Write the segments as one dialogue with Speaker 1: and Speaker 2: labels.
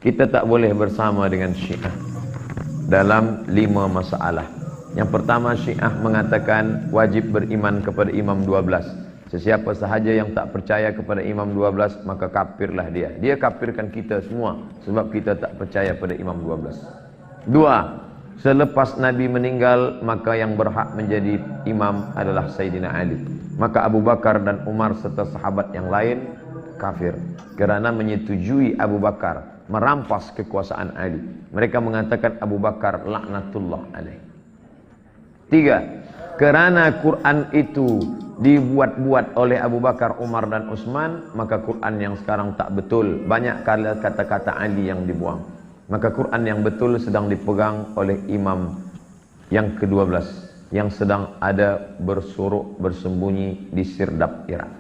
Speaker 1: Kita tak boleh bersama dengan Syiah dalam 5 masalah. Yang pertama, Syiah mengatakan wajib beriman kepada Imam 12. Sesiapa sahaja yang tak percaya kepada Imam 12, maka kafirlah dia. Dia kafirkan kita semua sebab kita tak percaya pada Imam 12. Dua, selepas Nabi meninggal, maka yang berhak menjadi imam adalah Sayyidina Ali. Maka Abu Bakar dan Umar serta sahabat yang lain kafir kerana menyetujui Abu Bakar merampas kekuasaan Ali. Mereka mengatakan Abu Bakar laknatullah alaih. Tiga, kerana Quran itu dibuat-buat oleh Abu Bakar, Umar dan Utsman, maka Quran yang sekarang tak betul. Banyak kata-kata Ali yang dibuang. Maka Quran yang betul sedang dipegang oleh imam yang ke-12 yang sedang ada bersuruk bersembunyi di Sirdap, Irak.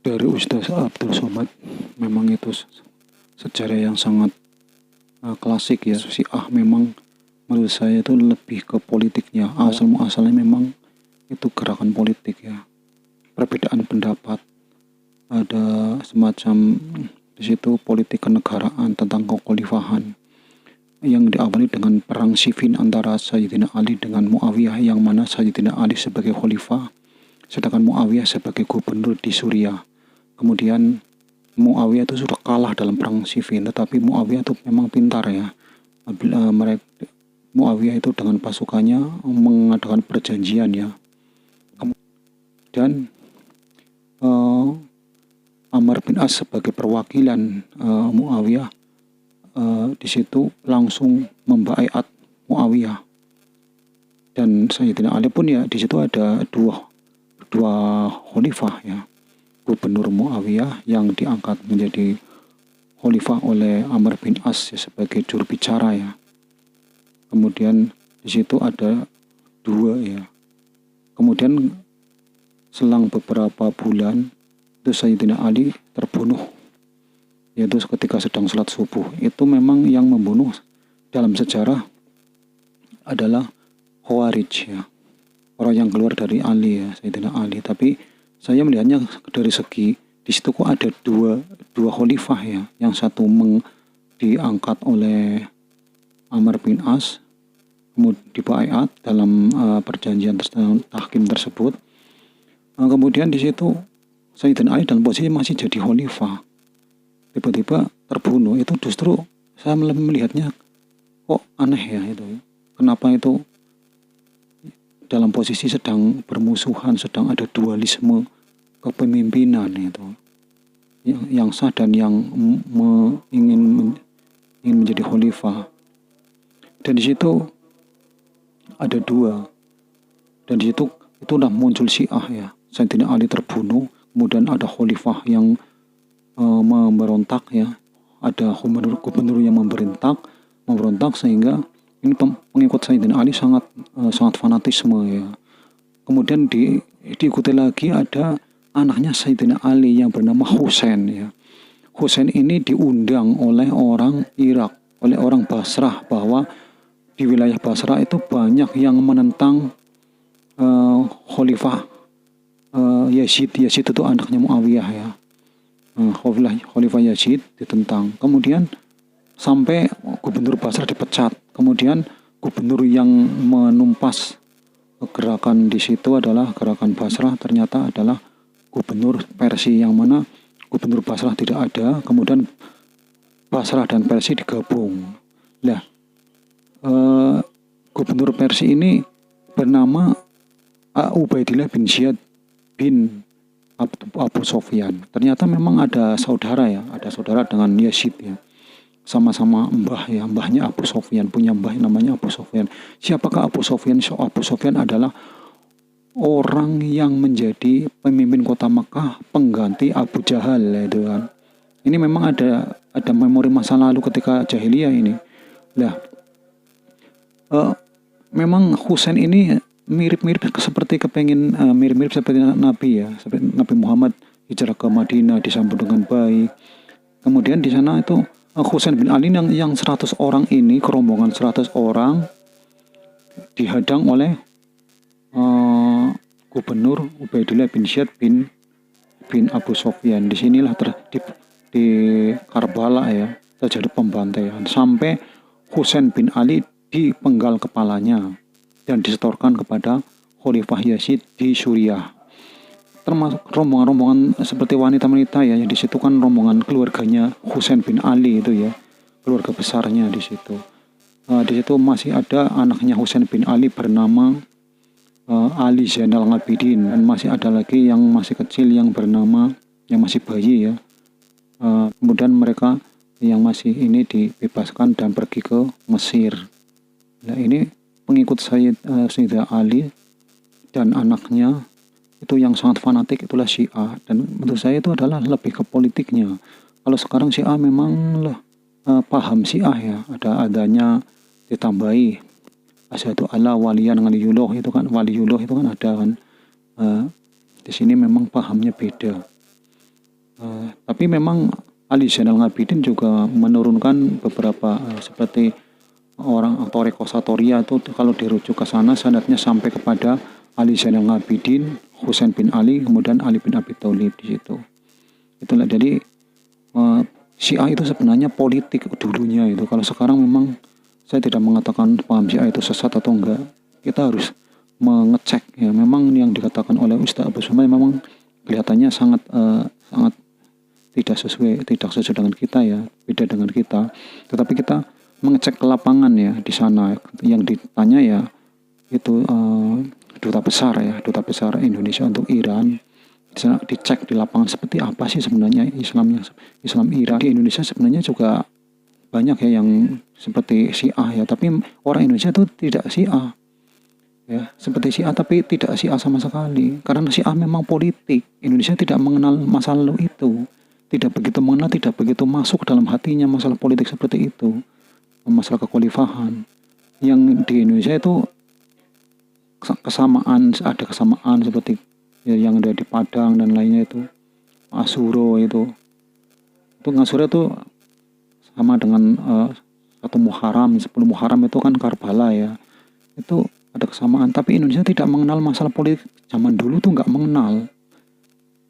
Speaker 2: Dari Ustaz Abdul Somad, memang itu sejarah yang sangat klasik ya. Syiah memang menurut saya itu lebih ke politiknya. Asal-muasalnya memang itu gerakan politik ya. Perbedaan pendapat, ada semacam di situ politik kenegaraan tentang kekhalifahan yang diawali dengan perang Siffin antara Sayyidina Ali dengan Muawiyah, yang mana Sayyidina Ali sebagai khalifah sedangkan Muawiyah sebagai gubernur di Suriah. Kemudian Muawiyah itu sudah kalah dalam perang Siffin, tetapi Muawiyah itu memang pintar ya. Muawiyah itu dengan pasukannya mengadakan perjanjian ya. Dan Amr bin As sebagai perwakilan Muawiyah di situ langsung membaiat Muawiyah. Dan Sayyidina Ali pun ya di situ ada dua khalifah ya. Gubernur Muawiyah yang diangkat menjadi khalifah oleh Amr bin As ya, sebagai juru bicara ya. Kemudian di situ ada dua ya. Kemudian selang beberapa bulan itu Sayyidina Ali terbunuh, yaitu ketika sedang sholat subuh. Itu memang yang membunuh dalam sejarah adalah Khawarij ya, orang yang keluar dari Ali ya, Sayyidina Ali. Tapi saya melihatnya dari segi di situ kok ada dua khalifah ya. Yang satu diangkat oleh Amr bin As, kemudian dibaiat dalam perjanjian tahkim tersebut. Kemudian di situ Sayyidina Ali dalam posisi masih jadi khalifah, tiba-tiba terbunuh. Itu justru saya melihatnya kok aneh ya itu. Kenapa itu dalam posisi sedang bermusuhan, sedang ada dualisme kepemimpinan itu, yang sah dan yang ingin menjadi khalifah. Dan di situ ada dua. Dan di situ itulah muncul Syiah ya. Sayyidina Ali terbunuh, kemudian ada khalifah yang memberontak ya. Ada gubernur yang memberontak sehingga ini pengikut Sayyidina Ali sangat fanatisme ya. Kemudian diikuti lagi ada anaknya Sayyidina Ali yang bernama Husain ya. Husain ini diundang oleh orang Irak, oleh orang Basrah, bahwa di wilayah Basrah itu banyak yang menentang khalifah Yazid itu anaknya Muawiyah ya. Khalifah Yazid ditentang. Kemudian sampai gubernur Basrah dipecat. Kemudian gubernur yang menumpas gerakan di situ adalah gerakan Basrah, ternyata adalah gubernur Persia, yang mana gubernur Basrah tidak ada. Kemudian Basrah dan Persia digabung. Nah, gubernur Persia ini bernama Ubaidillah bin Ziyad bin Abu Sofyan. Ternyata memang ada saudara ya, ada saudara dengan Yazid ya. Sama-sama mbah ya, mbahnya Abu Sofyan, punya mbah namanya Abu Sofyan. Siapakah Abu Sofyan? Abu Sofyan adalah orang yang menjadi pemimpin kota Makkah pengganti Abu Jahal ya, itu kan. Ini memang ada memori masa lalu ketika jahiliyah ini. Nah, memang Husain ini mirip-mirip seperti mirip-mirip seperti Nabi ya, seperti Nabi Muhammad hijrah ke Madinah disambut dengan baik. Kemudian di sana itu Husain bin Ali yang 100 orang ini, kerombongan 100 orang dihadang oleh gubernur Ubaidillah bin Ziyad bin Abu Sofyan. Disinilah di Karbala ya, terjadi pembantaian sampai Husain bin Ali dipenggal kepalanya dan disetorkan kepada Khalifah Yazid di Suriah. Termasuk rombongan-rombongan seperti wanita-wanita ya, yang di situ kan rombongan keluarganya Husain bin Ali itu ya, keluarga besarnya di situ. Di situ masih ada anaknya Husain bin Ali bernama Ali Zainal Abidin, dan masih ada lagi yang masih kecil yang bernama, yang masih bayi ya. Kemudian mereka yang masih ini dibebaskan dan pergi ke Mesir. Nah ini pengikut Sayyidina Ali dan anaknya itu yang sangat fanatik, itulah Syiah, dan menurut saya itu adalah lebih ke politiknya. Kalau sekarang Syiah memang paham Syiah ya, adanya ditambahi asyhadu alla waliyan waliyullah, itu kan waliyullah itu kan ada kan. Di sini memang pahamnya beda. Tapi memang Ali Zainal Abidin juga menurunkan beberapa seperti orang Toreko Satoria itu, kalau dirujuk ke sana sanadnya sampai kepada Ali Zainal Abidin, Husain bin Ali, kemudian Ali bin Abi Thalib di situ. Itulah jadi Syiah itu sebenarnya politik dulunya itu. Kalau sekarang memang saya tidak mengatakan paham Syiah itu sesat atau enggak. Kita harus mengecek ya. Memang yang dikatakan oleh Ustaz Abu Sumay memang kelihatannya sangat tidak sesuai dengan kita ya, beda dengan kita. Tetapi kita mengecek ke lapangan ya di sana. Yang ditanya ya itu duta besar Indonesia untuk Iran. Di sana dicek di lapangan seperti apa sih sebenarnya Islam Iran. Di Indonesia sebenarnya juga banyak ya yang seperti Syiah ya, tapi orang Indonesia itu tidak Syiah ya, seperti Syiah tapi tidak Syiah sama sekali, karena Syiah memang politik. Indonesia tidak mengenal masa lalu itu, tidak begitu mengenal, tidak begitu masuk dalam hatinya masalah politik seperti itu, masalah kekhalifahan. Yang di Indonesia itu ada kesamaan seperti ya, yang ada di Padang dan lainnya itu, Asuro itu Ngasura itu sama dengan 1 Muharram, 10 Muharram itu kan Karbala ya, itu ada kesamaan. Tapi Indonesia tidak mengenal masalah politik zaman dulu tuh, nggak mengenal,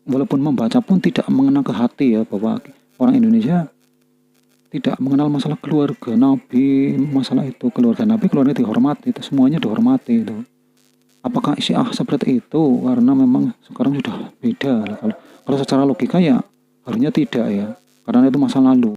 Speaker 2: walaupun membaca pun tidak mengena ke hati ya, bahwa orang Indonesia tidak mengenal masalah keluarga Nabi, masalah itu keluarga Nabi, keluarga dihormati, itu semuanya dihormati itu. Apakah Syiah seperti itu? Karena memang sekarang sudah beda. Kalau secara logika ya harusnya tidak ya, karena itu masa lalu.